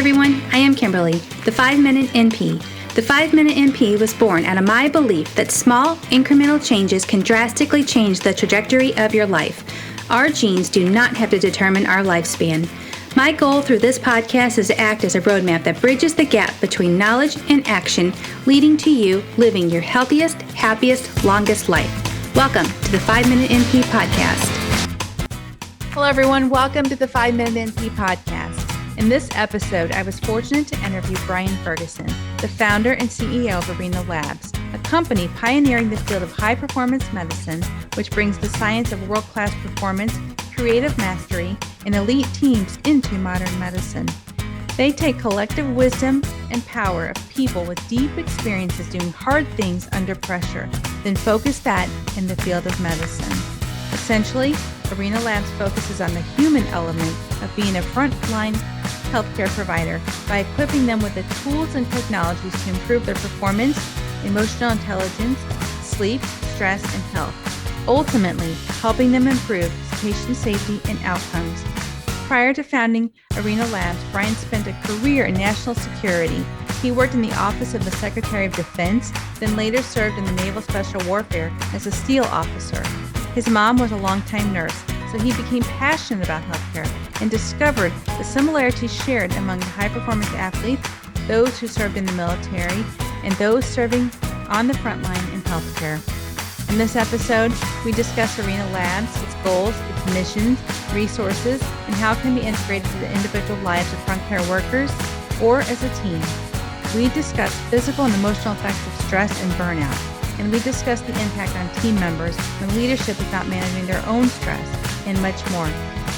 everyone, I am Kimberly, the 5-Minute NP. The 5-Minute NP was born out of my belief that small, incremental changes can drastically change the trajectory of your life. Our genes do not have to determine our lifespan. My goal through this podcast is to act as a roadmap that bridges the gap between knowledge and action, leading to you living your healthiest, happiest, longest life. Welcome to the 5-Minute NP podcast. Hello, everyone. Welcome to the 5-Minute NP podcast. In this episode, I was fortunate to interview Brian Ferguson, the founder and CEO of Arena Labs, a company pioneering the field of high-performance medicine, which brings the science of world-class performance, creative mastery, and elite teams into modern medicine. They take collective wisdom and power of people with deep experiences doing hard things under pressure, then focus that in the field of medicine. Essentially, Arena Labs focuses on the human element of being a frontline healthcare provider by equipping them with the tools and technologies to improve their performance, emotional intelligence, sleep, stress, and health, ultimately helping them improve patient safety and outcomes. Prior to founding Arena Labs, Brian spent a career in national security. He worked in the Office of the Secretary of Defense, then later served in the Naval Special Warfare as a SEAL officer. His mom was a longtime nurse, so he became passionate about healthcare and discovered the similarities shared among the high-performance athletes, those who served in the military, and those serving on the front line in healthcare. In this episode, we discuss Arena Labs, its goals, its missions, resources, and how it can be integrated to the individual lives of front care workers or as a team. We discuss physical and emotional effects of stress and burnout, and we discuss the impact on team members when leadership is not managing their own stress, and much more.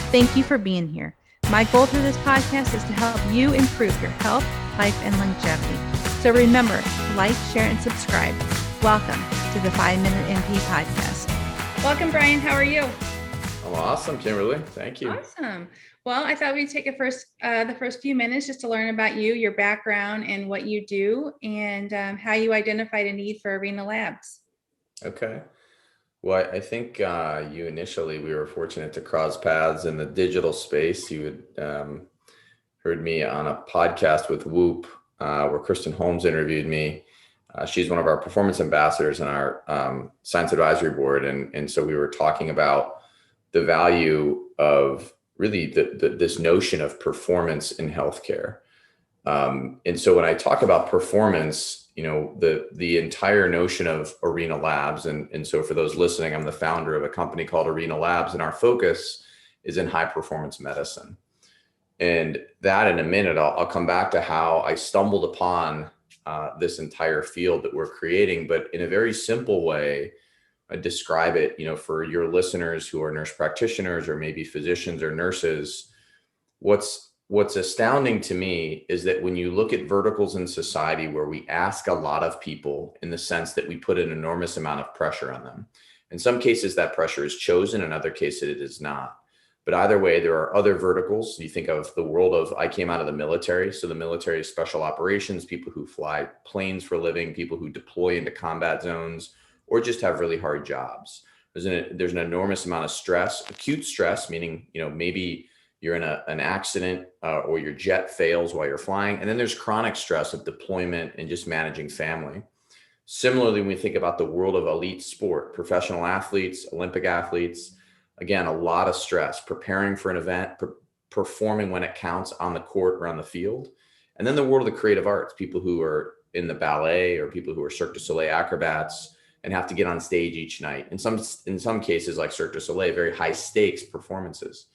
Thank you for being here. My goal through this podcast is to help you improve your health, life, and longevity. So remember, like, share, and subscribe. Welcome to the 5-Minute NP podcast. Welcome, Brian. How are you? I'm awesome, Kimberly. Thank you. Awesome. Well, I thought we'd take the first few minutes just to learn about you, your background, and what you do, and how you identified a need for Arena Labs. Okay. Well, I think we were fortunate to cross paths in the digital space. You had heard me on a podcast with Woop, where Kristen Holmes interviewed me. She's one of our performance ambassadors in our science advisory board. And so we were talking about the value of really this notion of performance in healthcare. And so when I talk about performance, the entire notion of Arena Labs. And so for those listening, I'm the founder of a company called Arena Labs, and our focus is in high performance medicine. And that in a minute, I'll come back to how I stumbled upon this entire field that we're creating. But in a very simple way, I describe it, for your listeners who are nurse practitioners or maybe physicians or nurses. What's astounding to me is that when you look at verticals in society where we ask a lot of people in the sense that we put an enormous amount of pressure on them, in some cases that pressure is chosen, in other cases it is not. But either way, there are other verticals. You think of the world of, I came out of the military. So the military is special operations, people who fly planes for a living, people who deploy into combat zones, or just have really hard jobs. There's an enormous amount of stress, acute stress, meaning, maybe you're in an accident or your jet fails while you're flying. And then there's chronic stress of deployment and just managing family. Similarly, when we think about the world of elite sport, professional athletes, Olympic athletes, again, a lot of stress, preparing for an event, performing when it counts on the court or on the field. And then the world of the creative arts, people who are in the ballet or people who are Cirque du Soleil acrobats and have to get on stage each night. In some cases, like Cirque du Soleil, very high stakes performances.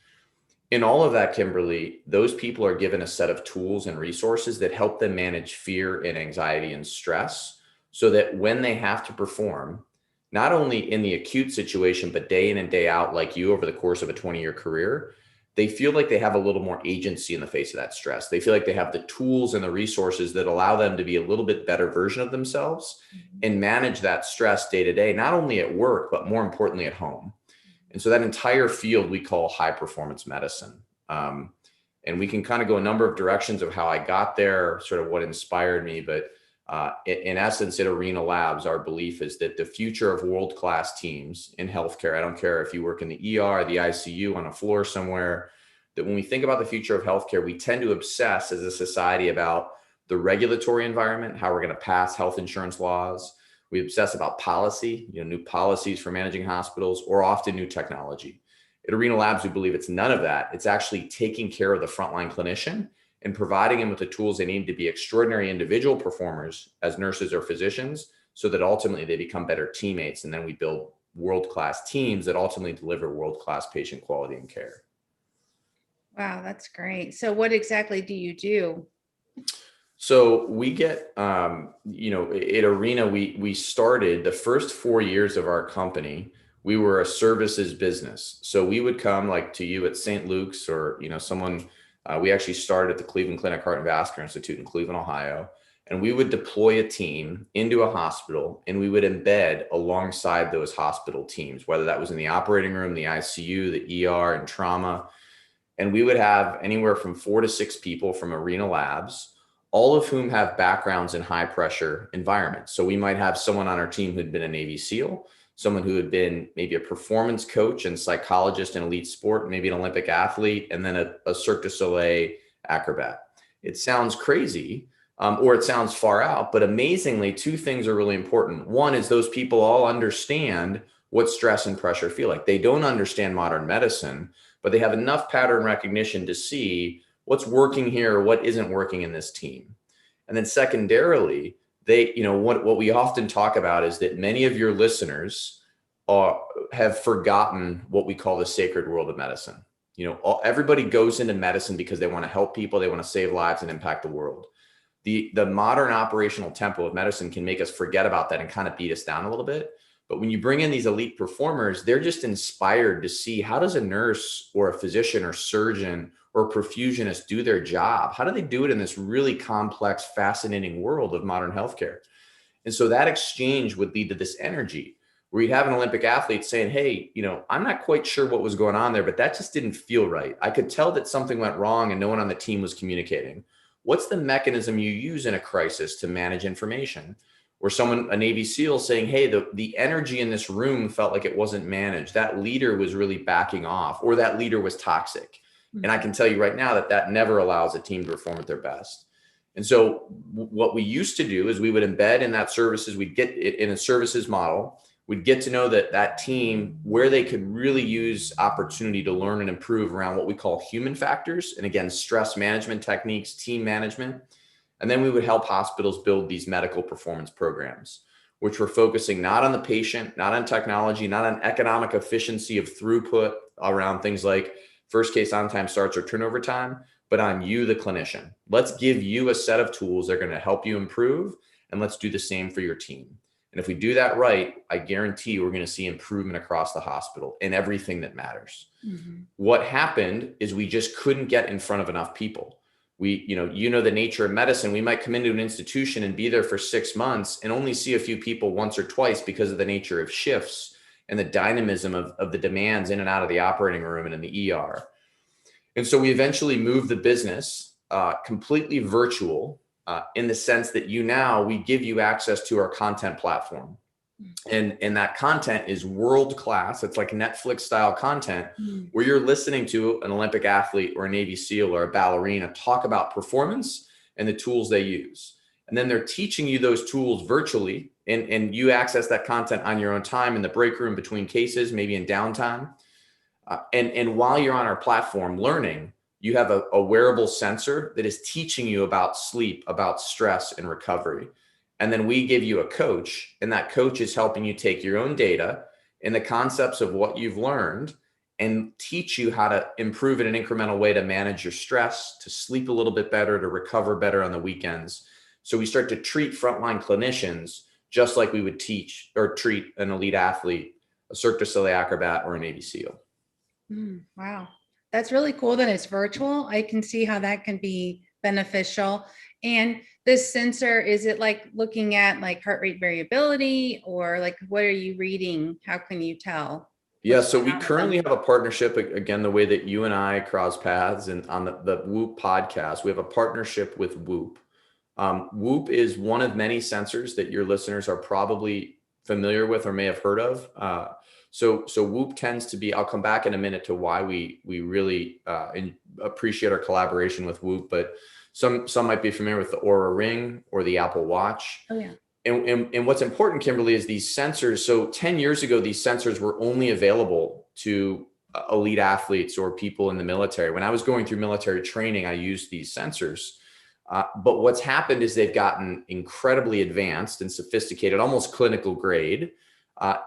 In all of that, Kimberly, those people are given a set of tools and resources that help them manage fear and anxiety and stress so that when they have to perform, not only in the acute situation, but day in and day out, like you over the course of a 20-year career, they feel like they have a little more agency in the face of that stress. They feel like they have the tools and the resources that allow them to be a little bit better version of themselves and manage that stress day to day, not only at work, but more importantly at home. And so that entire field we call high performance medicine. And we can kind of go a number of directions of how I got there, sort of what inspired me. But in essence, at Arena Labs, our belief is that the future of world-class teams in healthcare, I don't care if you work in the ER, the ICU, on a floor somewhere, that when we think about the future of healthcare, we tend to obsess as a society about the regulatory environment, how we're going to pass health insurance laws. We obsess about policy, new policies for managing hospitals, or often new technology. At Arena Labs, we believe it's none of that. It's actually taking care of the frontline clinician and providing them with the tools they need to be extraordinary individual performers as nurses or physicians, so that ultimately they become better teammates. And then we build world-class teams that ultimately deliver world-class patient quality and care. Wow, that's great. So what exactly do you do? So we get, at Arena, we started the first 4 years of our company. We were a services business. So we would come like to you at St. Luke's, or, we actually started at the Cleveland Clinic Heart and Vascular Institute in Cleveland, Ohio. And we would deploy a team into a hospital, and we would embed alongside those hospital teams, whether that was in the operating room, the ICU, the ER, and trauma. And we would have anywhere from 4 to 6 people from Arena Labs, all of whom have backgrounds in high pressure environments. So we might have someone on our team who'd been a Navy SEAL, someone who had been maybe a performance coach and psychologist in elite sport, maybe an Olympic athlete, and then a Cirque du Soleil acrobat. It sounds crazy, or it sounds far out, but amazingly, 2 things are really important. One is those people all understand what stress and pressure feel like. They don't understand modern medicine, but they have enough pattern recognition to see what's working here, what isn't working in this team. And then secondarily, what we often talk about is that many of your listeners have forgotten what we call the sacred world of medicine. Everybody goes into medicine because they want to help people, they want to save lives and impact the world. The modern operational tempo of medicine can make us forget about that and kind of beat us down a little bit. But when you bring in these elite performers, they're just inspired to see, how does a nurse or a physician or surgeon or perfusionist do their job? How do they do it in this really complex, fascinating world of modern healthcare? And so that exchange would lead to this energy where you'd have an Olympic athlete saying, hey, I'm not quite sure what was going on there, but that just didn't feel right. I could tell that something went wrong and no one on the team was communicating. What's the mechanism you use in a crisis to manage information? Or a Navy SEAL saying, hey, the energy in this room felt like it wasn't managed. That leader was really backing off, or that leader was toxic. And I can tell you right now that never allows a team to perform at their best. And so what we used to do is we would embed in that services, we'd get it in a services model. We'd get to know that team, where they could really use opportunity to learn and improve around what we call human factors. And again, stress management techniques, team management. And then we would help hospitals build these medical performance programs, which were focusing not on the patient, not on technology, not on economic efficiency of throughput around things like first case on time starts or turnover time, but on you, the clinician. Let's give you a set of tools that are going to help you improve, and let's do the same for your team. And if we do that right, I guarantee we're going to see improvement across the hospital in everything that matters. Mm-hmm. What happened is we just couldn't get in front of enough people. The nature of medicine, we might come into an institution and be there for 6 months and only see a few people once or twice because of the nature of shifts and the dynamism of the demands in and out of the operating room and in the ER. And so we eventually moved the business completely virtual in the sense that we give you access to our content platform. And that content is world-class. It's like Netflix style content where you're listening to an Olympic athlete or a Navy SEAL or a ballerina talk about performance and the tools they use. And then they're teaching you those tools virtually, and you access that content on your own time in the break room between cases, maybe in downtime. And while you're on our platform learning, you have a wearable sensor that is teaching you about sleep, about stress and recovery. And then we give you a coach, and that coach is helping you take your own data and the concepts of what you've learned and teach you how to improve in an incremental way to manage your stress, to sleep a little bit better, to recover better on the weekends. So we start to treat frontline clinicians just like we would teach or treat an elite athlete, a Cirque du Soleil acrobat, or a Navy SEAL. Wow. That's really cool that it's virtual. I can see how that can be beneficial. And this sensor, is it like looking at like heart rate variability, or like what are you reading? How can you tell? Yeah, so we currently have a partnership, again, the way that you and I cross paths and on the Woop podcast, we have a partnership with Woop. Woop is one of many sensors that your listeners are probably familiar with or may have heard of. So Whoop tends to be, I'll come back in a minute to why we really appreciate our collaboration with Whoop, but some might be familiar with the Aura Ring or the Apple Watch. Oh, yeah. And what's important, Kimberly, is these sensors. So 10 years ago, these sensors were only available to elite athletes or people in the military. When I was going through military training, I used these sensors. But what's happened is they've gotten incredibly advanced and sophisticated, almost clinical grade,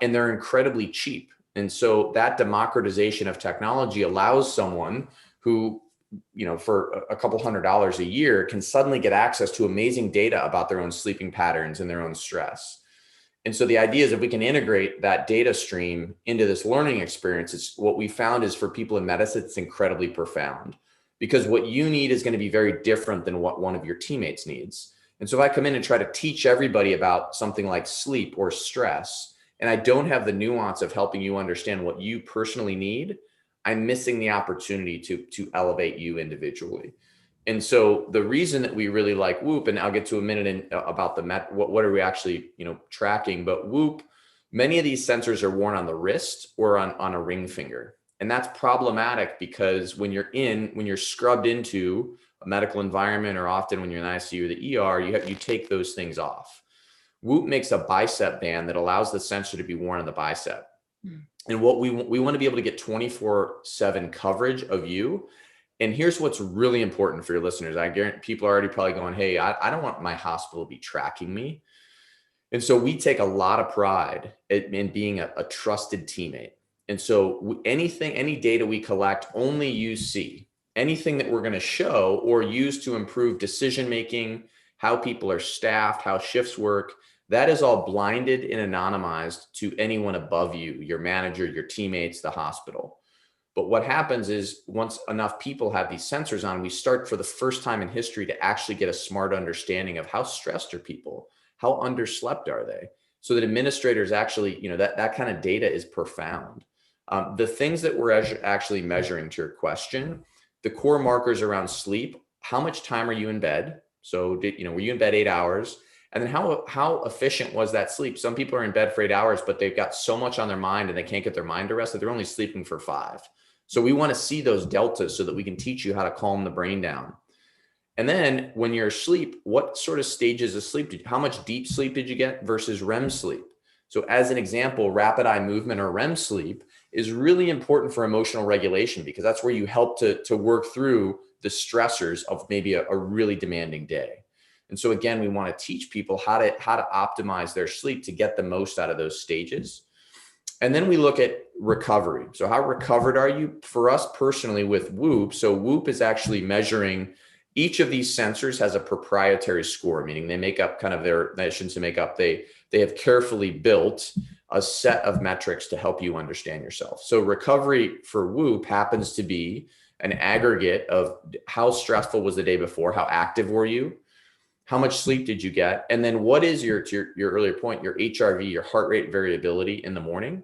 and they're incredibly cheap. And so that democratization of technology allows someone who, for a couple $100 a year can suddenly get access to amazing data about their own sleeping patterns and their own stress. And so the idea is if we can integrate that data stream into this learning experience, it's what we found is for people in medicine, it's incredibly profound, because what you need is going to be very different than what one of your teammates needs. And so if I come in and try to teach everybody about something like sleep or stress, and I don't have the nuance of helping you understand what you personally need, I'm missing the opportunity to elevate you individually. And so the reason that we really like Whoop, and I'll get to a minute about what are we actually tracking, but Whoop, many of these sensors are worn on the wrist or on a ring finger. And that's problematic because when you're scrubbed into a medical environment, or often when you're in the ICU or the ER, you take those things off. Whoop makes a bicep band that allows the sensor to be worn on the bicep. And what we want to be able to get 24/7 coverage of you. And here's what's really important for your listeners. I guarantee people are already probably going, hey, I don't want my hospital to be tracking me. And so we take a lot of pride in being a trusted teammate. And so any data we collect, only you see. Anything that we're going to show or use to improve decision-making, how people are staffed, how shifts work, that is all blinded and anonymized to anyone above you, your manager, your teammates, the hospital. But what happens is once enough people have these sensors on, we start for the first time in history to actually get a smart understanding of how stressed are people, how underslept are they, so that administrators actually, that kind of data is profound. The things that we're actually measuring, to your question, the core markers around sleep, how much time are you in bed? So were you in bed 8 hours? And then how efficient was that sleep? Some people are in bed for 8 hours, but they've got so much on their mind and they can't get their mind to rest that they're only sleeping for 5. So we want to see those deltas so that we can teach you how to calm the brain down. And then when you're asleep, what sort of stages of sleep how much deep sleep did you get versus REM sleep? So as an example, rapid eye movement or REM sleep is really important for emotional regulation, because that's where you help to work through the stressors of maybe a really demanding day. And so again, we want to teach people how to optimize their sleep to get the most out of those stages. And then we look at recovery. So how recovered are you? For us personally with Whoop, so Whoop is actually measuring, each of these sensors has a proprietary score, meaning they make up I shouldn't say make up, they have carefully built a set of metrics to help you understand yourself. So recovery for Whoop happens to be an aggregate of how stressful was the day before, how active were you, how much sleep did you get? And then what is your earlier point, your HRV, your heart rate variability in the morning?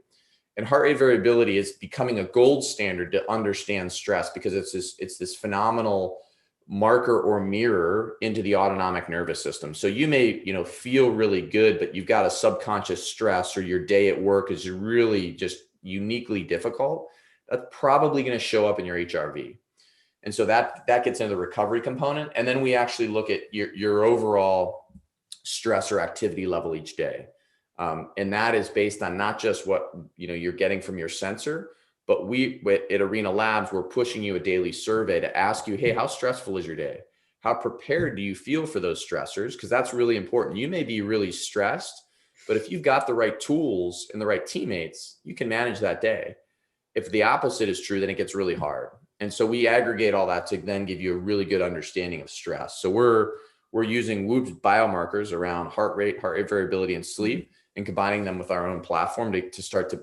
And heart rate variability is becoming a gold standard to understand stress, because it's this phenomenal marker or mirror into the autonomic nervous system. So you may, feel really good, but you've got a subconscious stress, or your day at work is really just uniquely difficult. That's probably going to show up in your HRV. And so that gets into the recovery component. And then we actually look at your overall stress or activity level each day. And that is based on not just what you're getting from your sensor, but at Arena Labs, we're pushing you a daily survey to ask you, hey, how stressful is your day? How prepared do you feel for those stressors? Because that's really important. You may be really stressed, but if you've got the right tools and the right teammates, you can manage that day. If the opposite is true, then it gets really hard. And so we aggregate all that to then give you a really good understanding of stress. So we're using Whoop's biomarkers around heart rate variability, and sleep, and combining them with our own platform to start to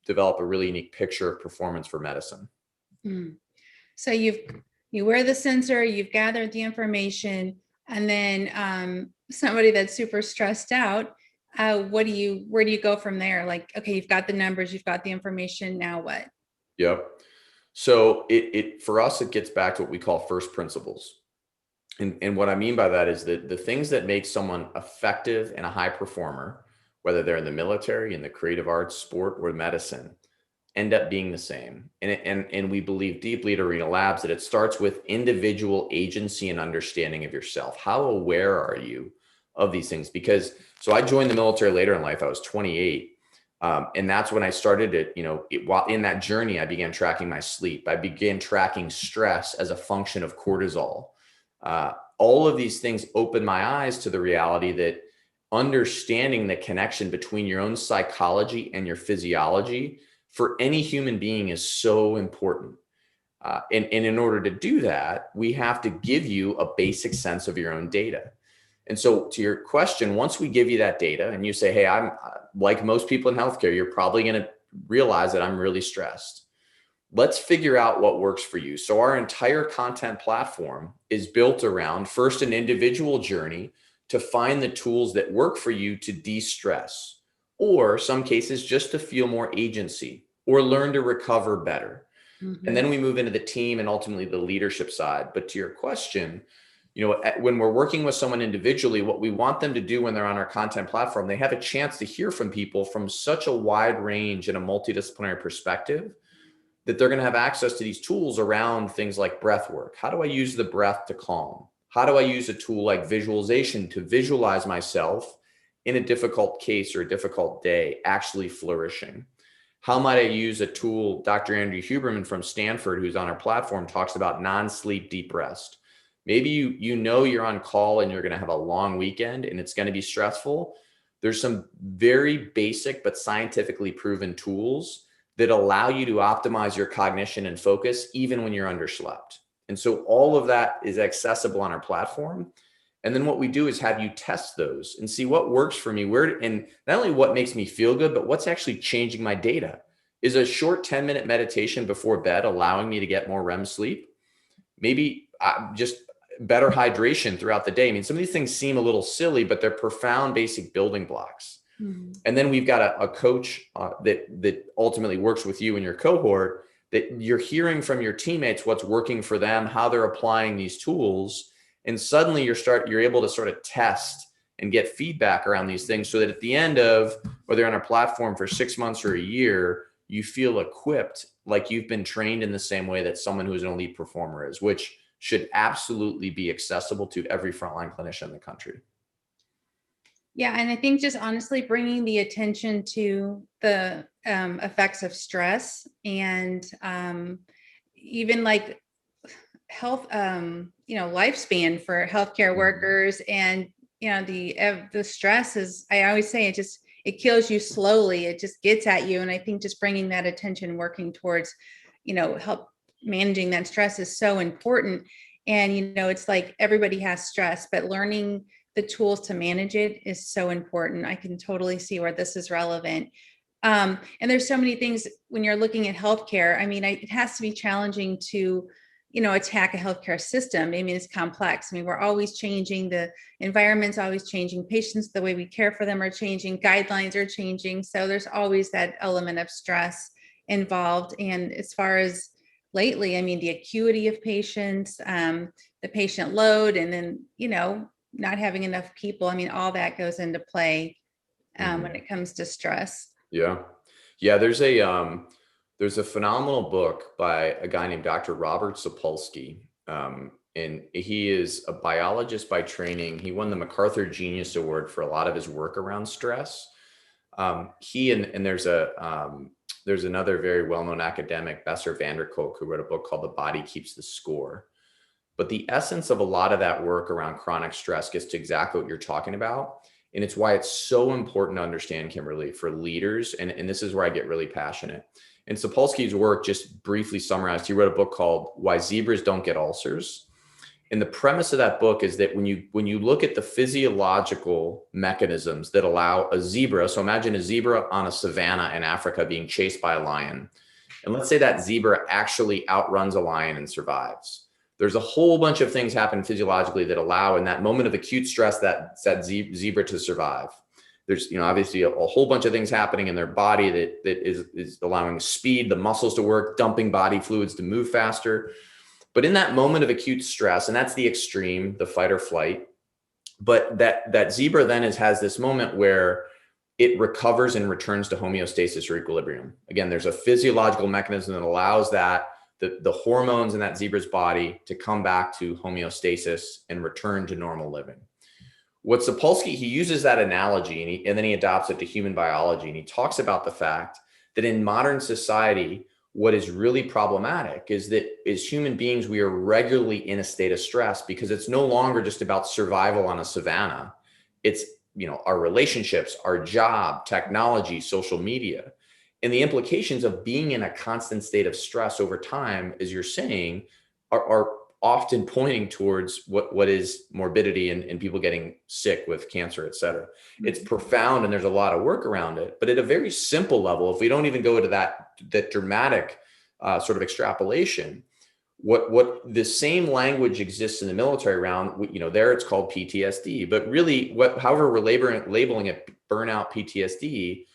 develop a really unique picture of performance for medicine. So you wear the sensor, you've gathered the information, and then somebody that's super stressed out, where do you go from there? Like, okay, you've got the numbers, you've got the information, now what? Yep. So it for us, it gets back to what we call first principles. And what I mean by that is that the things that make someone effective and a high performer, whether they're in the military, in the creative arts, sport, or medicine, end up being the same. And we believe deeply at Arena Labs that it starts with individual agency and understanding of yourself. How aware are you of these things? Because, so I joined the military later in life. I was 28. And that's when I started while in that journey, I began tracking my sleep. I began tracking stress as a function of cortisol. All of these things opened my eyes to the reality that understanding the connection between your own psychology and your physiology for any human being is so important. And in order to do that, we have to give you a basic sense of your own data. And so to your question, once we give you that data and you say, hey, I'm like most people in healthcare, you're probably going to realize that I'm really stressed. Let's figure out what works for you. So our entire content platform is built around first an individual journey to find the tools that work for you to de-stress, or some cases just to feel more agency or learn to recover better. Mm-hmm. And then we move into the team and ultimately the leadership side. But to your question, when we're working with someone individually, what we want them to do when they're on our content platform, they have a chance to hear from people from such a wide range and a multidisciplinary perspective that they're going to have access to these tools around things like breath work. How do I use the breath to calm? How do I use a tool like visualization to visualize myself in a difficult case or a difficult day actually flourishing? How might I use a tool? Dr. Andrew Huberman from Stanford, who's on our platform, talks about non-sleep deep rest. Maybe you're on call and you're going to have a long weekend and it's going to be stressful. There's some very basic but scientifically proven tools that allow you to optimize your cognition and focus even when you're underslept. And so all of that is accessible on our platform. And then what we do is have you test those and see what works for me, and not only what makes me feel good, but what's actually changing my data. Is a short 10-minute meditation before bed allowing me to get more REM sleep? Maybe just better hydration throughout the day. I mean, some of these things seem a little silly, but they're profound basic building blocks. Mm-hmm. And then we've got a coach that ultimately works with you and your cohort, that you're hearing from your teammates what's working for them, how they're applying these tools. And suddenly you're able to sort of test and get feedback around these things so that at the end of, whether you're on our platform for 6 months or a year, you feel equipped like you've been trained in the same way that someone who's an elite performer is, which should absolutely be accessible to every frontline clinician in the country. Yeah, and I think just honestly bringing the attention to the effects of stress and even like health, lifespan for healthcare workers, and the stress is. I always say it kills you slowly. It just gets at you, and I think just bringing that attention, working towards, help managing that stress is so important. And it's like everybody has stress, but learning the tools to manage it is so important. I can totally see where this is relevant. And there's so many things when you're looking at healthcare. I mean, it has to be challenging to, attack a healthcare system. I mean, it's complex. I mean, we're always changing. The environment's always changing. Patients, the way we care for them are changing. Guidelines are changing. So there's always that element of stress involved. And as far as lately, I mean, the acuity of patients, the patient load, and then, not having enough people. I mean, all that goes into play when it comes to stress. Yeah. There's a phenomenal book by a guy named Dr. Robert Sapolsky. And he is a biologist by training. He won the MacArthur Genius Award for a lot of his work around stress. There's another very well-known academic, Besser van der Kolk, who wrote a book called The Body Keeps the Score. But the essence of a lot of that work around chronic stress gets to exactly what you're talking about. And it's why it's so important to understand, Kimberly, for leaders. And this is where I get really passionate. And Sapolsky's work, just briefly summarized, he wrote a book called Why Zebras Don't Get Ulcers. And the premise of that book is that when you look at the physiological mechanisms that allow a zebra, so imagine a zebra on a savanna in Africa being chased by a lion. And let's say that zebra actually outruns a lion and survives. There's a whole bunch of things happen physiologically that allow, in that moment of acute stress, that zebra to survive. There's, obviously a whole bunch of things happening in their body that is allowing speed, the muscles to work, dumping body fluids to move faster. But in that moment of acute stress, and that's the extreme, the fight or flight, but that zebra then has this moment where it recovers and returns to homeostasis or equilibrium. Again, there's a physiological mechanism that allows that the hormones in that zebra's body to come back to homeostasis and return to normal living. What Sapolsky, he uses that analogy and then he adopts it to human biology. And he talks about the fact that in modern society, what is really problematic is that as human beings, we are regularly in a state of stress because it's no longer just about survival on a savanna. It's, our relationships, our job, technology, social media, and the implications of being in a constant state of stress over time, as you're saying, are often pointing towards what is morbidity and people getting sick with cancer, et cetera. Mm-hmm. It's profound and there's a lot of work around it, but at a very simple level, if we don't even go to that dramatic sort of extrapolation, what the same language exists in the military around, there it's called PTSD, but really however we're labeling it burnout PTSD,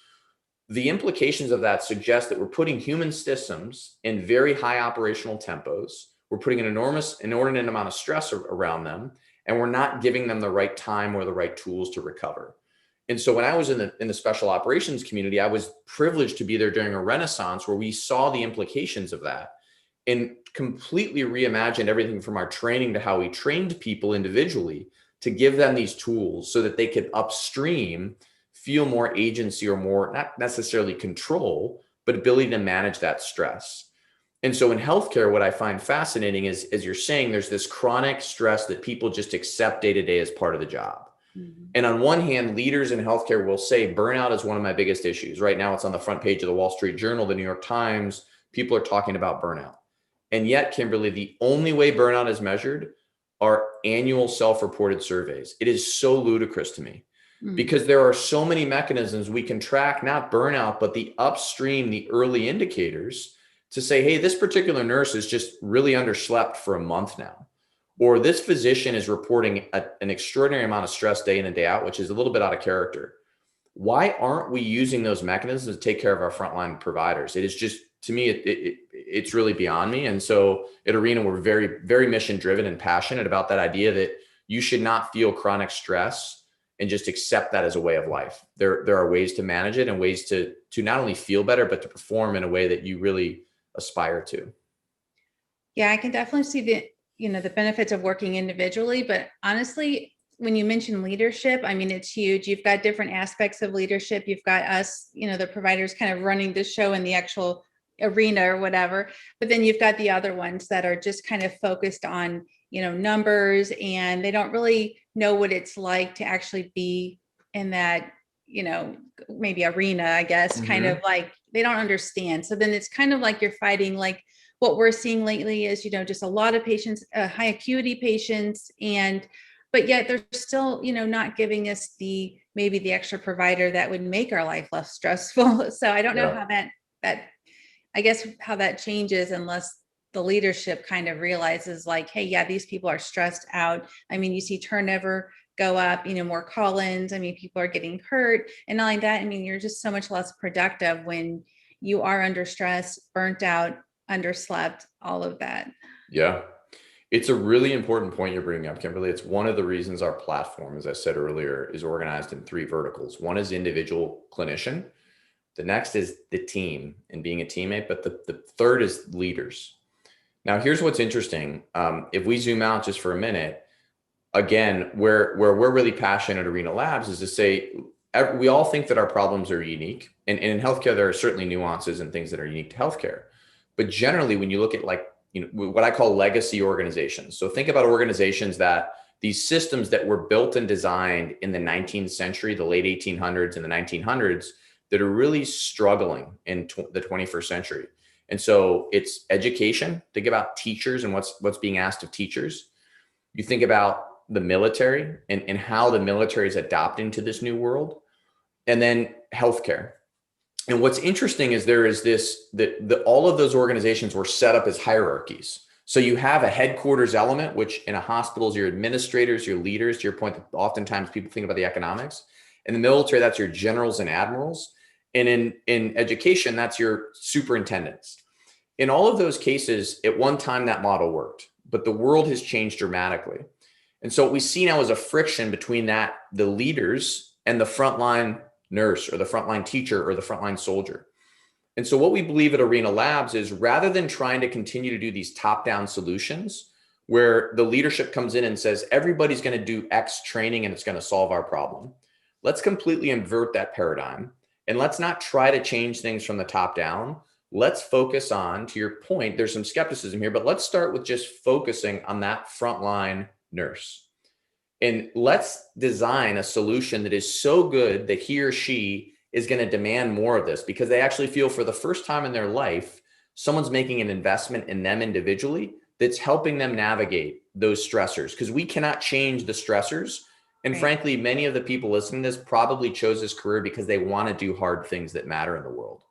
the implications of that suggest that we're putting human systems in very high operational tempos. We're putting an inordinate amount of stress around them, and we're not giving them the right time or the right tools to recover. And so when I was in the special operations community, I was privileged to be there during a renaissance where we saw the implications of that and completely reimagined everything from our training to how we trained people individually to give them these tools so that they could upstream feel more agency or more, not necessarily control, but ability to manage that stress. And so in healthcare, what I find fascinating is, as you're saying, there's this chronic stress that people just accept day to day as part of the job. Mm-hmm. And on one hand, leaders in healthcare will say burnout is one of my biggest issues. Right now, it's on the front page of the Wall Street Journal, the New York Times. People are talking about burnout. And yet, Kimberly, the only way burnout is measured are annual self-reported surveys. It is so ludicrous to me. Because there are so many mechanisms we can track, not burnout, but the upstream, the early indicators to say, hey, this particular nurse is just really underslept for a month now. Or this physician is reporting an extraordinary amount of stress day in and day out, which is a little bit out of character. Why aren't we using those mechanisms to take care of our frontline providers? It is just, to me, it's really beyond me. And so at Arena, we're very, very mission driven and passionate about that idea that you should not feel chronic stress and just accept that as a way of life. There are ways to manage it and ways to not only feel better, but to perform in a way that you really aspire to. Yeah, I can definitely see the benefits of working individually, but honestly, when you mention leadership, I mean, it's huge. You've got different aspects of leadership. You've got us, the providers kind of running the show in the actual arena or whatever, but then you've got the other ones that are just kind of focused on numbers, and they don't really know what it's like to actually be in that, maybe arena, I guess, mm-hmm. kind of like they don't understand. So then it's kind of like you're fighting, like what we're seeing lately is, just a lot of patients, high acuity patients, but yet they're still, not giving us maybe the extra provider that would make our life less stressful. So I don't know how how that changes unless the leadership kind of realizes like, hey, yeah, these people are stressed out. I mean, you see turnover go up, more call-ins. I mean, people are getting hurt and not like that. I mean, you're just so much less productive when you are under stress, burnt out, underslept, all of that. Yeah. It's a really important point you're bringing up, Kimberly. It's one of the reasons our platform, as I said earlier, is organized in 3 verticals. One is individual clinician. The next is the team and being a teammate. But the third is leaders. Now, here's what's interesting. If we zoom out just for a minute, again, where we're really passionate at Arena Labs is to say, we all think that our problems are unique. And in healthcare, there are certainly nuances and things that are unique to healthcare. But generally, when you look at what I call legacy organizations. So think about organizations that these systems that were built and designed in the 19th century, the late 1800s and the 1900s, that are really struggling in the 21st century. And so it's education. Think about teachers and what's being asked of teachers. You think about the military and how the military is adapting to this new world, and then healthcare. And what's interesting is there is all of those organizations were set up as hierarchies. So you have a headquarters element, which in a hospital is your administrators, your leaders, to your point that oftentimes people think about the economics. In the military, that's your generals and admirals. And in education, that's your superintendents. In all of those cases, at one time, that model worked, but the world has changed dramatically. And so what we see now is a friction between the leaders and the frontline nurse or the frontline teacher or the frontline soldier. And so what we believe at Arena Labs is rather than trying to continue to do these top-down solutions where the leadership comes in and says, everybody's going to do X training and it's going to solve our problem. Let's completely invert that paradigm. And let's not try to change things from the top down. Let's focus on, to your point, there's some skepticism here, but let's start with just focusing on that frontline nurse. And let's design a solution that is so good that he or she is going to demand more of this because they actually feel for the first time in their life, someone's making an investment in them individually that's helping them navigate those stressors, because we cannot change the stressors. And frankly, many of the people listening to this probably chose this career because they want to do hard things that matter in the world.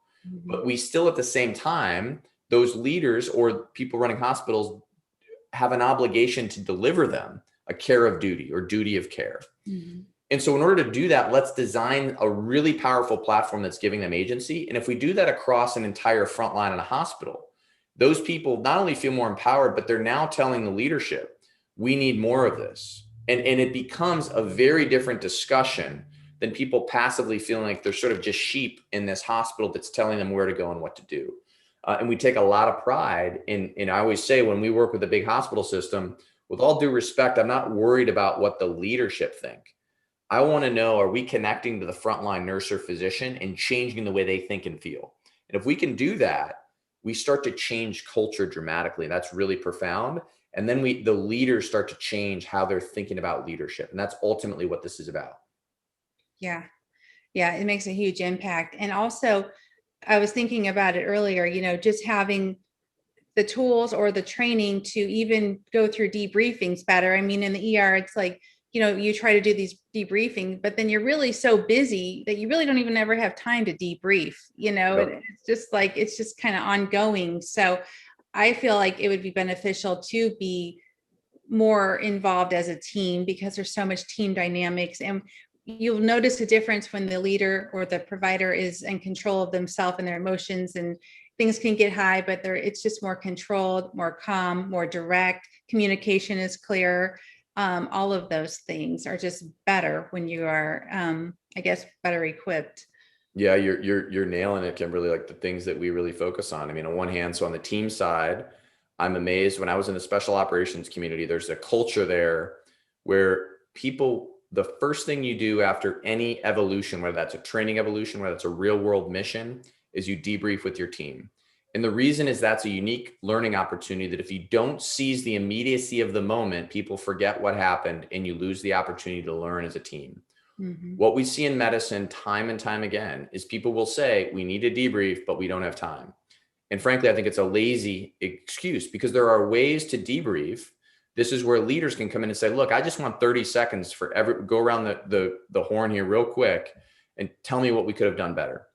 But we still, at the same time, those leaders or people running hospitals have an obligation to deliver them a care of duty or duty of care. And so in order to do that, let's design a really powerful platform that's giving them agency. And if we do that across an entire frontline in a hospital, those people not only feel more empowered, but they're now telling the leadership, we need more of this. And it becomes a very different discussion than people passively feeling like they're sort of just sheep in this hospital that's telling them where to go and what to do. And we take a lot of pride in, I always say when we work with a big hospital system, with all due respect, I'm not worried about what the leadership think. I want to know, are we connecting to the frontline nurse or physician and changing the way they think and feel? And if we can do that, we start to change culture dramatically. That's really profound. And then the leaders start to change how they're thinking about leadership. And that's ultimately what this is about. Yeah. Yeah. It makes a huge impact. And also, I was thinking about it earlier, just having the tools or the training to even go through debriefings better. I mean, in the ER, it's like, you try to do these debriefing, but then you're really so busy that you really don't even ever have time to debrief, Yep. It's just kind of ongoing. So I feel like it would be beneficial to be more involved as a team because there's so much team dynamics, and you'll notice a difference when the leader or the provider is in control of themselves and their emotions, and things can get high, but it's just more controlled, more calm, more direct. Communication is clear. All of those things are just better when you are, I guess, better equipped. Yeah, you're nailing it, Kimberly, like the things that we really focus on. I mean, on one hand, so on the team side, I'm amazed when I was in the special operations community, there's a culture there where people, the first thing you do after any evolution, whether that's a training evolution, whether it's a real world mission, is you debrief with your team. And the reason is that's a unique learning opportunity that if you don't seize the immediacy of the moment, people forget what happened and you lose the opportunity to learn as a team. What we see in medicine time and time again is people will say, we need to debrief, but we don't have time. And frankly, I think it's a lazy excuse because there are ways to debrief. This is where leaders can come in and say, look, I just want 30 seconds for go around the horn here real quick and tell me what we could have done better.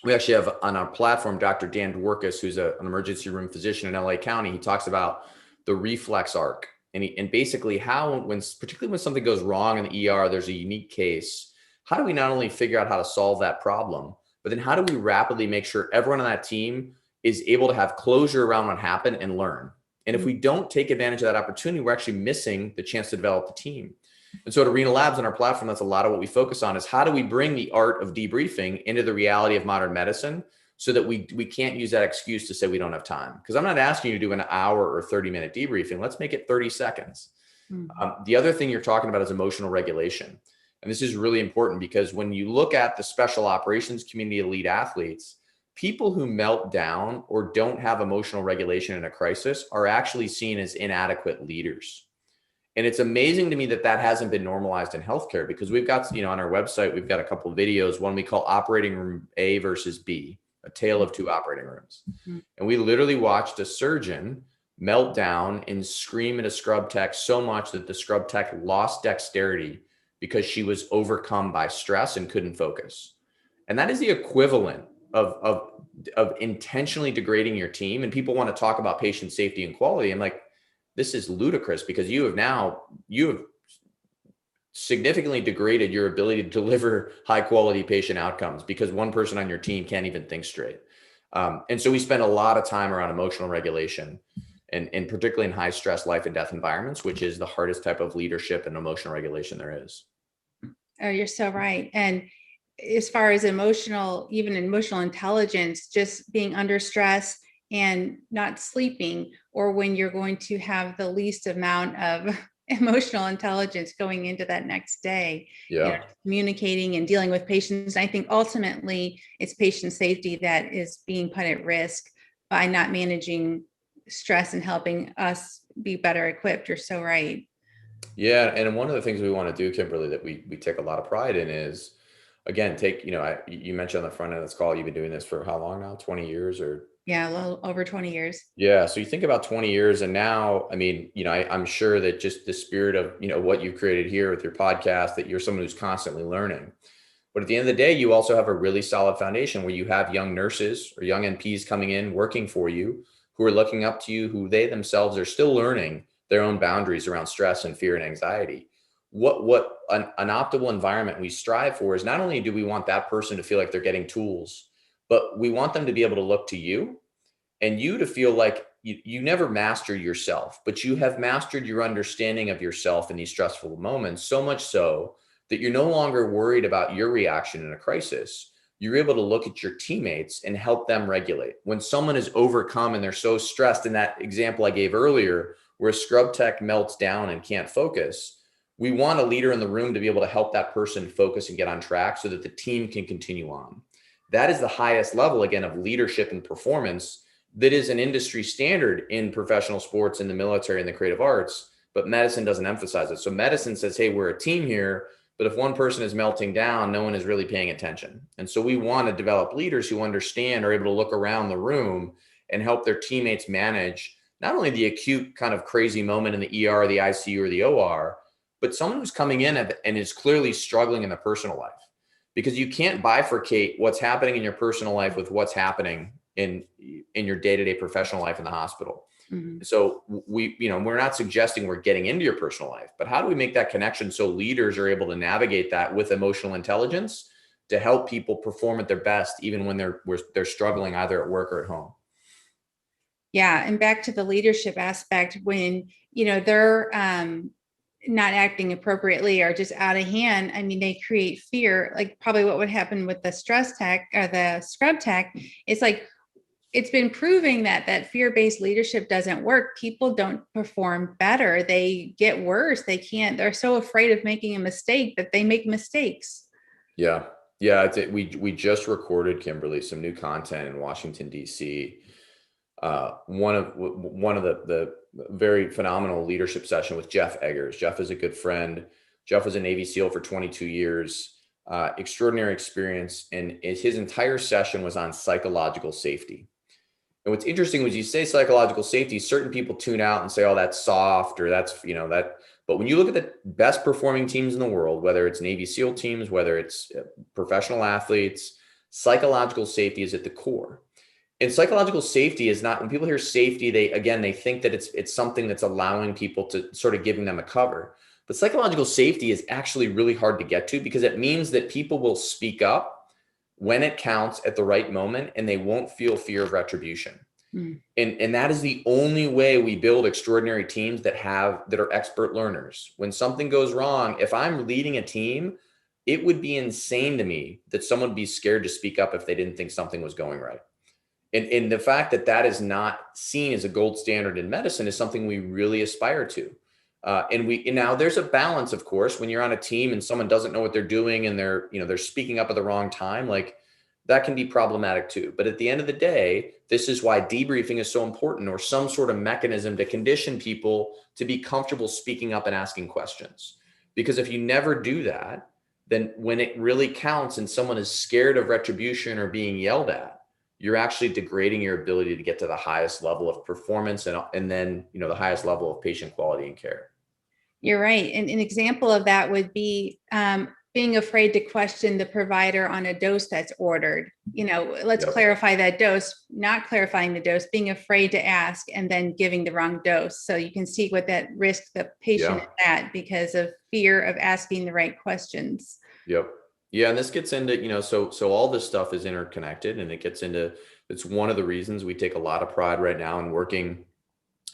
We actually have on our platform, Dr. Dan Dworkis, who's an emergency room physician in LA County. He talks about the reflex arc. And basically how, particularly when something goes wrong in the ER, there's a unique case. How do we not only figure out how to solve that problem, but then how do we rapidly make sure everyone on that team is able to have closure around what happened and learn? And if we don't take advantage of that opportunity, we're actually missing the chance to develop the team. And so at Arena Labs on our platform, that's a lot of what we focus on is how do we bring the art of debriefing into the reality of modern medicine so that we can't use that excuse to say we don't have time. Because I'm not asking you to do an hour or 30-minute debriefing. Let's make it 30 seconds. The other thing you're talking about is emotional regulation. And this is really important because when you look at the special operations community elite athletes, people who melt down or don't have emotional regulation in a crisis are actually seen as inadequate leaders. And it's amazing to me that that hasn't been normalized in healthcare because we've got, on our website, we've got a couple of videos, one we call Operating Room A versus B, a tale of two operating rooms. And we literally watched a surgeon melt down and scream at a scrub tech so much that the scrub tech lost dexterity because she was overcome by stress and couldn't focus. And that is the equivalent of intentionally degrading your team. And people want to talk about patient safety and quality. I'm like, this is ludicrous because you have significantly degraded your ability to deliver high quality patient outcomes because one person on your team can't even think straight. And so we spend a lot of time around emotional regulation and particularly in high stress life and death environments, which is the hardest type of leadership and emotional regulation there is. Oh, you're so right. And as far as even emotional intelligence, just being under stress and not sleeping, or when you're going to have the least amount of emotional intelligence going into that next day, Yeah. communicating and dealing with patients. I think ultimately it's patient safety that is being put at risk by not managing stress and helping us be better equipped. You're so right. Yeah. And one of the things we want to do, Kimberly, that we take a lot of pride in is, again, you mentioned on the front end of this call, you've been doing this for how long now? 20 years or? Yeah, a little over 20 years. Yeah. So you think about 20 years and now, I mean, I'm sure that just the spirit of, what you've created here with your podcast, that you're someone who's constantly learning. But at the end of the day, you also have a really solid foundation where you have young nurses or young NPs coming in, working for you, who are looking up to you, who they themselves are still learning their own boundaries around stress and fear and anxiety. What an optimal environment we strive for is, not only do we want that person to feel like they're getting tools, but we want them to be able to look to you and you to feel like you never mastered yourself, but you have mastered your understanding of yourself in these stressful moments, so much so that you're no longer worried about your reaction in a crisis. You're able to look at your teammates and help them regulate. When someone is overcome and they're so stressed, in that example I gave earlier, where a scrub tech melts down and can't focus, we want a leader in the room to be able to help that person focus and get on track so that the team can continue on. That is the highest level, again, of leadership and performance that is an industry standard in professional sports, in the military, and the creative arts, but medicine doesn't emphasize it. So medicine says, hey, we're a team here, but if one person is melting down, no one is really paying attention. And so we want to develop leaders who understand, are able to look around the room and help their teammates manage not only the acute kind of crazy moment in the ER, the ICU, or the OR, but someone who's coming in and is clearly struggling in their personal life. Because you can't bifurcate what's happening in your personal life with what's happening in your day-to-day professional life in the hospital. Mm-hmm. So we're not suggesting we're getting into your personal life, but how do we make that connection so leaders are able to navigate that with emotional intelligence to help people perform at their best, even when they're struggling either at work or at home? Yeah. And back to the leadership aspect, when, they're not acting appropriately or just out of hand, I mean, they create fear, like probably what would happen with the stress tech or the scrub tech. It's like, it's been proving that fear-based leadership doesn't work. People don't perform better. They get worse. They're so afraid of making a mistake that they make mistakes. Yeah. Yeah. We just recorded, Kimberly, some new content in Washington, D.C. One of the very phenomenal leadership session with Jeff Eggers. Jeff is a good friend. Jeff was a Navy SEAL for 22 years, extraordinary experience. And his entire session was on psychological safety. And what's interesting was, you say psychological safety, certain people tune out and say, oh, that's soft, or that's, that. But when you look at the best performing teams in the world, whether it's Navy SEAL teams, whether it's professional athletes, psychological safety is at the core. And psychological safety is not, when people hear safety, they think that it's something that's allowing people to sort of giving them a cover. But psychological safety is actually really hard to get to, because it means that people will speak up when it counts at the right moment, and they won't feel fear of retribution. Mm. And that is the only way we build extraordinary teams that are expert learners. When something goes wrong, if I'm leading a team, it would be insane to me that someone would be scared to speak up if they didn't think something was going right. And the fact that is not seen as a gold standard in medicine is something we really aspire to. And now there's a balance, of course, when you're on a team and someone doesn't know what they're doing and they're speaking up at the wrong time, like that can be problematic too. But at the end of the day, this is why debriefing is so important, or some sort of mechanism to condition people to be comfortable speaking up and asking questions. Because if you never do that, then when it really counts and someone is scared of retribution or being yelled at, you're actually degrading your ability to get to the highest level of performance and then, the highest level of patient quality and care. You're right. And an example of that would be being afraid to question the provider on a dose that's ordered. Let's clarify that dose, not clarifying the dose, being afraid to ask and then giving the wrong dose. So you can see what that risk the patient is at because of fear of asking the right questions. Yep. Yeah. And this gets into, so all this stuff is interconnected, and it's one of the reasons we take a lot of pride right now in working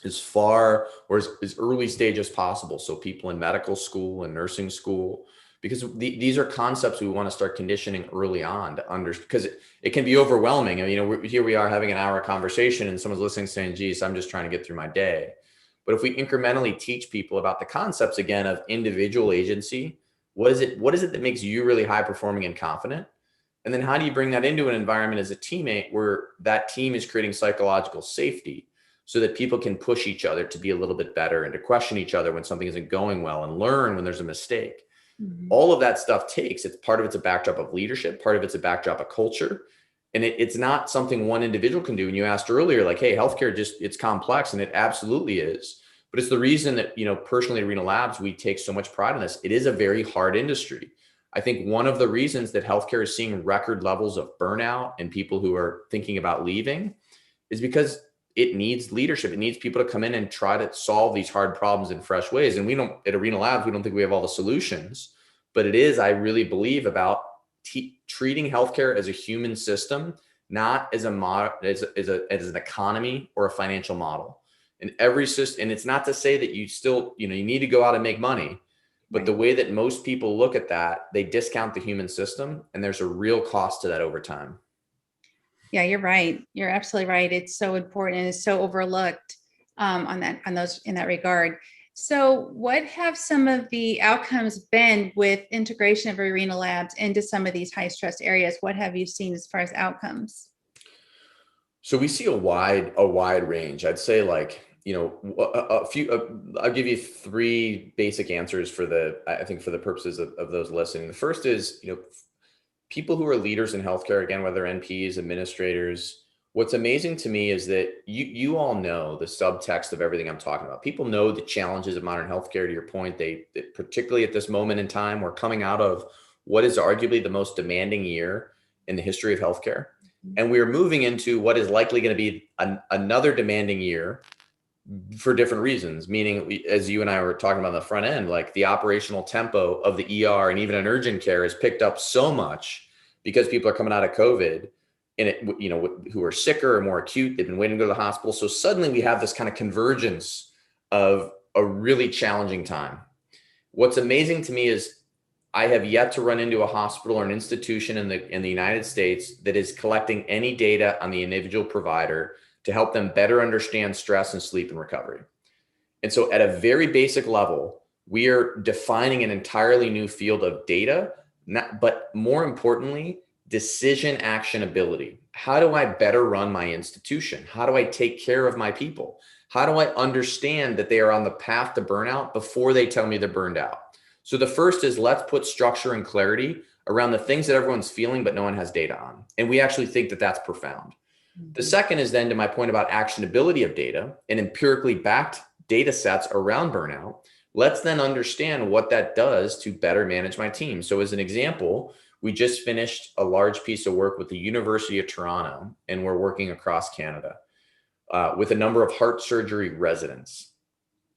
as far or as early stage as possible. So people in medical school and nursing school, because these are concepts we want to start conditioning early on to understand, because it can be overwhelming. I mean, here we are having an hour conversation and someone's listening saying, geez, I'm just trying to get through my day. But if we incrementally teach people about the concepts again of individual agency, what is it that makes you really high performing and confident? And then how do you bring that into an environment as a teammate where that team is creating psychological safety so that people can push each other to be a little bit better and to question each other when something isn't going well and learn when there's a mistake. Mm-hmm. All of that stuff it's part of it's a backdrop of leadership, part of it's a backdrop of culture. And it's not something one individual can do. And you asked earlier, like, hey, healthcare it's complex, and it absolutely is. But it's the reason that, personally at Arena Labs, we take so much pride in this. It is a very hard industry. I think one of the reasons that healthcare is seeing record levels of burnout and people who are thinking about leaving is because it needs leadership. It needs people to come in and try to solve these hard problems in fresh ways. And at Arena Labs, we don't think we have all the solutions, but it is, I really believe, about treating healthcare as a human system, not as as an economy or a financial model. And every system, and it's not to say that you still, you need to go out and make money, but right. The way that most people look at that, they discount the human system, and there's a real cost to that over time. Yeah, you're right. You're absolutely right. It's so important and it's so overlooked in that regard. So what have some of the outcomes been with integration of Arena Labs into some of these high stress areas? What have you seen as far as outcomes? So we see a wide range. I'd say a few, I'll give you three basic answers for the purposes of those listening. The first is, people who are leaders in healthcare, again, whether NPs, administrators, what's amazing to me is that you all know the subtext of everything I'm talking about. People know the challenges of modern healthcare. To your point, they particularly at this moment in time, we're coming out of what is arguably the most demanding year in the history of healthcare. And we're moving into what is likely going to be another demanding year for different reasons, meaning, as you and I were talking about on the front end, like the operational tempo of the ER and even in urgent care has picked up so much because people are coming out of COVID and who are sicker or more acute. They've been waiting to go to the hospital. So suddenly we have this kind of convergence of a really challenging time. What's amazing to me is I have yet to run into a hospital or an institution in the United States that is collecting any data on the individual provider to help them better understand stress and sleep and recovery. And so at a very basic level, we are defining an entirely new field of data, but more importantly, decision actionability. How do I better run my institution? How do I take care of my people? How do I understand that they are on the path to burnout before they tell me they're burned out? So the first is, let's put structure and clarity around the things that everyone's feeling, but no one has data on. And we actually think that that's profound. The second is then, to my point about actionability of data and empirically backed data sets around burnout. Let's then understand what that does to better manage my team. So as an example, we just finished a large piece of work with the University of Toronto, and we're working across Canada with a number of heart surgery residents.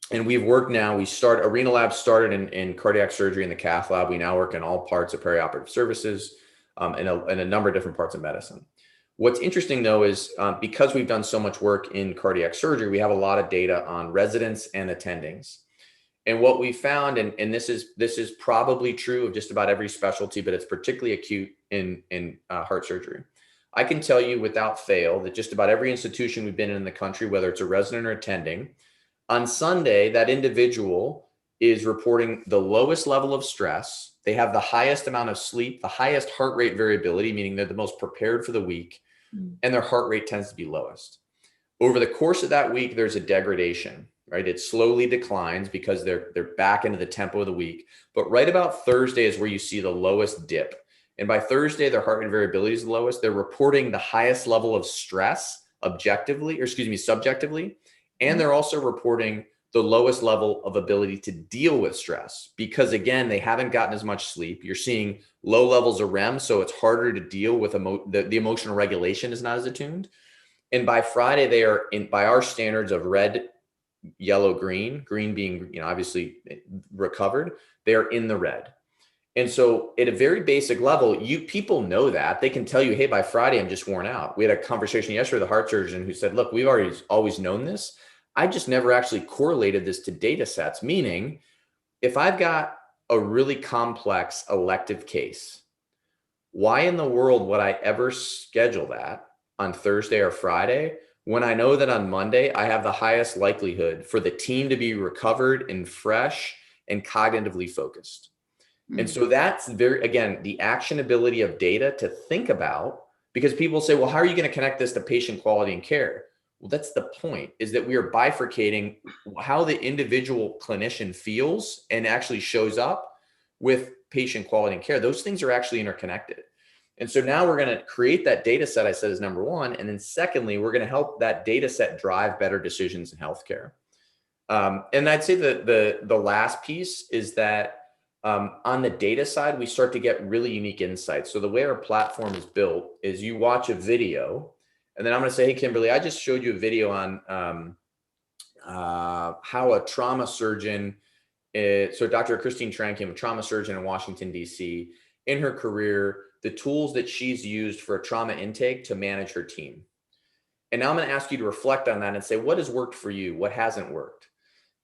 And we've worked now, Arena Labs started in cardiac surgery in the cath lab. We now work in all parts of perioperative services and a number of different parts of medicine. What's interesting though is because we've done so much work in cardiac surgery, we have a lot of data on residents and attendings. And what we found, and this is probably true of just about every specialty, but it's particularly acute in heart surgery. I can tell you without fail that just about every institution we've been in the country, whether it's a resident or attending, on Sunday, that individual is reporting the lowest level of stress. They have the highest amount of sleep, the highest heart rate variability, meaning they're the most prepared for the week, and their heart rate tends to be lowest. Over the course of that week, there's a degradation, right? It slowly declines because they're back into the tempo of the week. But right about Thursday is where you see the lowest dip. And by Thursday, their heart rate variability is the lowest. They're reporting the highest level of stress subjectively, and they're also reporting the lowest level of ability to deal with stress because, again, they haven't gotten as much sleep. You're seeing low levels of REM, so it's harder to deal with the emotional regulation is not as attuned. And by Friday, they are by our standards of red, yellow, green being, obviously recovered, they are in the red. And so at a very basic level, people know that. They can tell you, hey, by Friday, I'm just worn out. We had a conversation yesterday with a heart surgeon who said, look, we've always known this. I just never actually correlated this to data sets, meaning if I've got a really complex elective case, why in the world would I ever schedule that on Thursday or Friday when I know that on Monday I have the highest likelihood for the team to be recovered and fresh and cognitively focused? And so that's again, the actionability of data to think about, because people say, well, how are you going to connect this to patient quality and care? Well, that's the point, is that we are bifurcating how the individual clinician feels and actually shows up with patient quality and care. Those things are actually interconnected. And so now we're going to create that data set, I said, is number one. And then secondly, we're going to help that data set drive better decisions in healthcare. And I'd say that the last piece is that on the data side, we start to get really unique insights. So the way our platform is built is you watch a video, and then I'm going to say, hey, Kimberly, I just showed you a video on how a trauma surgeon, so Dr. Christine Trankim, a trauma surgeon in Washington, D.C., in her career, the tools that she's used for a trauma intake to manage her team. And now I'm going to ask you to reflect on that and say, what has worked for you? What hasn't worked?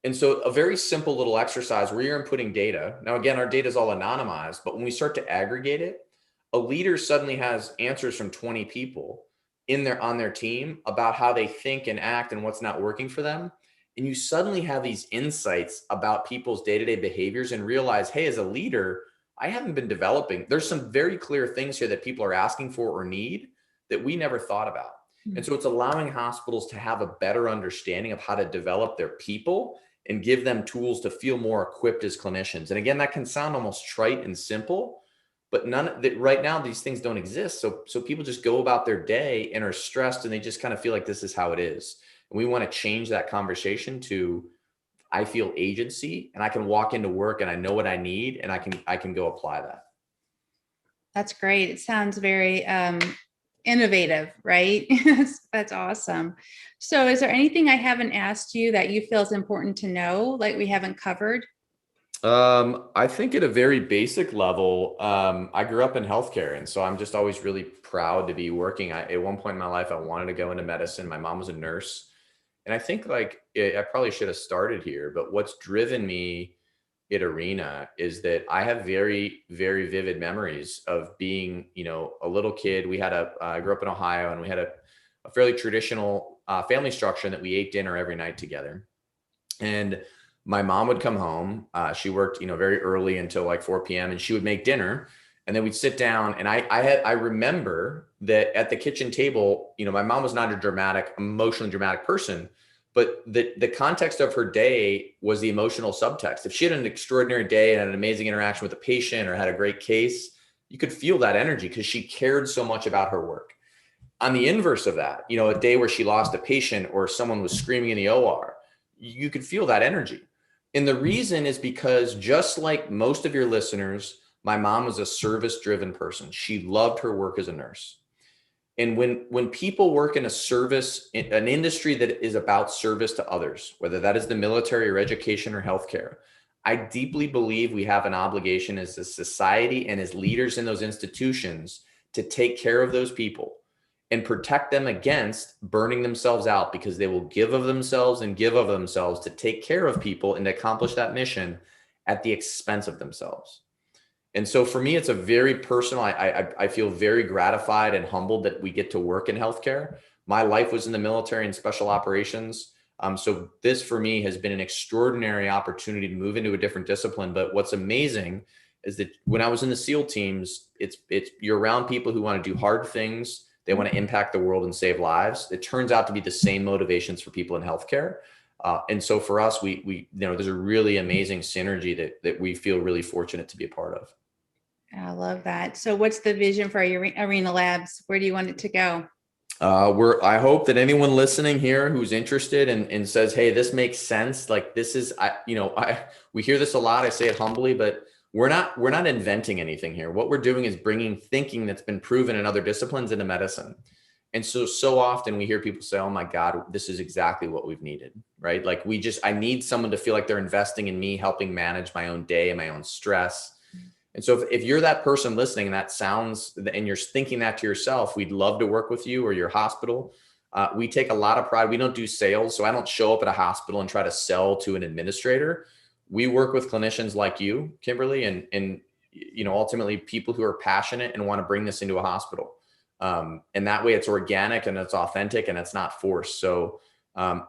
And so a very simple little exercise where you're inputting data. Now, again, our data is all anonymized, but when we start to aggregate it, a leader suddenly has answers from 20 people on their team about how they think and act and what's not working for them. And you suddenly have these insights about people's day-to-day behaviors and realize, hey, as a leader, I haven't been developing. There's some very clear things here that people are asking for or need that we never thought about. And so it's allowing hospitals to have a better understanding of how to develop their people and give them tools to feel more equipped as clinicians. And again, that can sound almost trite and simple, but right now these things don't exist. So people just go about their day and are stressed, and they just kind of feel like this is how it is. And we want to change that conversation to, I feel agency, and I can walk into work and I know what I need, and I can go apply that. That's great. It sounds very innovative, right? That's awesome. So is there anything I haven't asked you that you feel is important to know, like we haven't covered? I think at a very basic level, I grew up in healthcare. And so I'm just always really proud to be working. At one point in my life, I wanted to go into medicine. My mom was a nurse. And I think I probably should have started here, but what's driven me at Arena is that I have very, very vivid memories of being, a little kid. I grew up in Ohio, and we had a fairly traditional family structure that we ate dinner every night together. And my mom would come home. She worked, very early until like 4 p.m. and she would make dinner. And then we'd sit down, and I remember that at the kitchen table, my mom was not a emotionally dramatic person, but the context of her day was the emotional subtext. If she had an extraordinary day and had an amazing interaction with a patient or had a great case, you could feel that energy because she cared so much about her work. On the inverse of that, a day where she lost a patient or someone was screaming in the OR, you could feel that energy. And the reason is because, just like most of your listeners, my mom was a service-driven person. She loved her work as a nurse. And when people work in an industry that is about service to others, whether that is the military or education or healthcare, I deeply believe we have an obligation as a society and as leaders in those institutions to take care of those people and protect them against burning themselves out, because they will give of themselves to take care of people and to accomplish that mission at the expense of themselves. And so for me, it's a very personal, I feel very gratified and humbled that we get to work in healthcare. My life was in the military and special operations. So this for me has been an extraordinary opportunity to move into a different discipline. But what's amazing is that when I was in the SEAL teams, you're around people who want to do hard things. They want to impact the world and save lives. It turns out to be the same motivations for people in healthcare. And so for us, we there's a really amazing synergy that we feel really fortunate to be a part of. I love that. So what's the vision for your Arena Labs? Where do you want it to go? I hope that anyone listening here who's interested and says, hey, this makes sense. Like this is, we hear this a lot. I say it humbly, but we're not inventing anything here. What we're doing is bringing thinking that's been proven in other disciplines into medicine. And so often we hear people say, oh my God, this is exactly what we've needed, right? Like I need someone to feel like they're investing in me, helping manage my own day and my own stress. And so if you're that person listening and you're thinking that to yourself, we'd love to work with you or your hospital. We take a lot of pride. We don't do sales. So I don't show up at a hospital and try to sell to an administrator. we work with clinicians like you, Kimberly, and ultimately people who are passionate and want to bring this into a hospital. And that way it's organic and it's authentic and it's not forced. So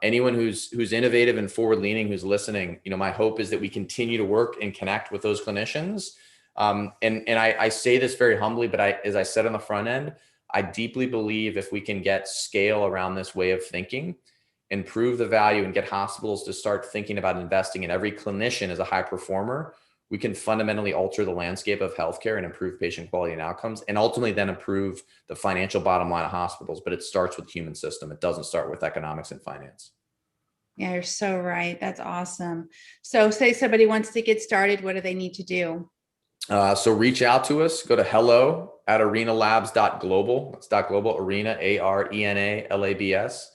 anyone who's innovative and forward leaning, who's listening, my hope is that we continue to work and connect with those clinicians. And I say this very humbly, but as I said on the front end, I deeply believe if we can get scale around this way of thinking and prove the value and get hospitals to start thinking about investing in every clinician as a high performer, we can fundamentally alter the landscape of healthcare and improve patient quality and outcomes, and ultimately then improve the financial bottom line of hospitals. But it starts with human system. It doesn't start with economics and finance. Yeah, you're so right. That's awesome. So say somebody wants to get started, what do they need to do? So reach out to us. Go to hello@arenalabs.global. It's .global, Arena, ARENALABS.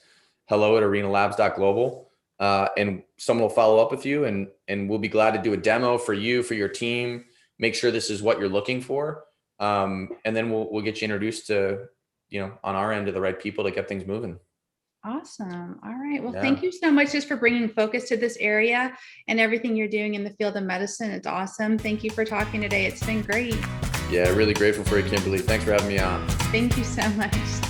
hello@arenalabs.global. And someone will follow up with you, and we'll be glad to do a demo for you, for your team, make sure this is what you're looking for. And then we'll get you introduced to, on our end, to the right people to get things moving. Awesome. All right. Well, Thank you so much just for bringing focus to this area and everything you're doing in the field of medicine. It's awesome. Thank you for talking today. It's been great. Yeah, really grateful for you, Kimberly. Thanks for having me on. Thank you so much.